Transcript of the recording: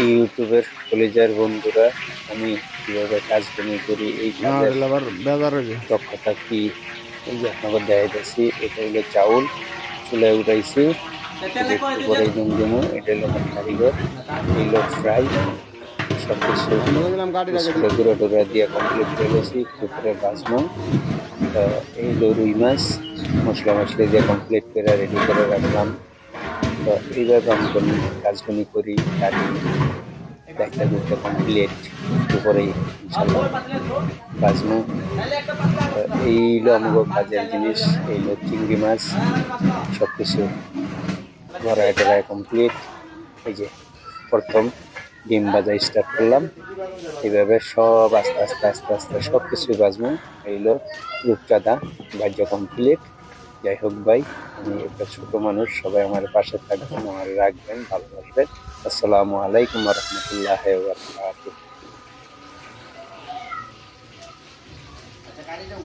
ইউটিউবের কলিজার বন্ধুরা, আমি কিভাবে কাজগুলি করি, এই কাজের দক্ষতা কি, এই যে আপনাকে দেখাইতেছি। এটা হলো চাউল চুলায় উঠাইছি, একটু পরে জমজমো। এটা হলো আমার কারিগর, এই হলো ফ্রাই। সবকিছু গুঁড়া টুড়া দিয়ে কমপ্লিট করে গেছি, একটু পরে বাজমো। তো এই হলো রুই মাছ, মশলা মশলা দিয়ে কমপ্লিট করে রেডি করে রাখলাম। তো এইভাবে আমি কাজগুলি করি, কাটি, দেখতে দেখতে কমপ্লিট। একটু পরেই ইনশাল্লাহ বাজমু। তো এই হলো আমাকে কাজের জিনিস, এই হলো চিংড়ি মাছ। সবকিছু ভরায় টরায় কমপ্লিট। এই যে প্রথম ডিম ভাজা স্টার্ট করলাম। এইভাবে সব আস্তে আস্তে আস্তে আস্তে সবকিছু বাজমু। এই হলো রূপচাঁদা ভাজ্য কমপ্লিট। যাই হোক ভাই, আমি একটা ছোট মানুষ, সবাই আমার পাশে থাকবেন, আমার রাখবেন, ভালোবাসবেন। আসসালামু আলাইকুম রহমতুল্লাহ।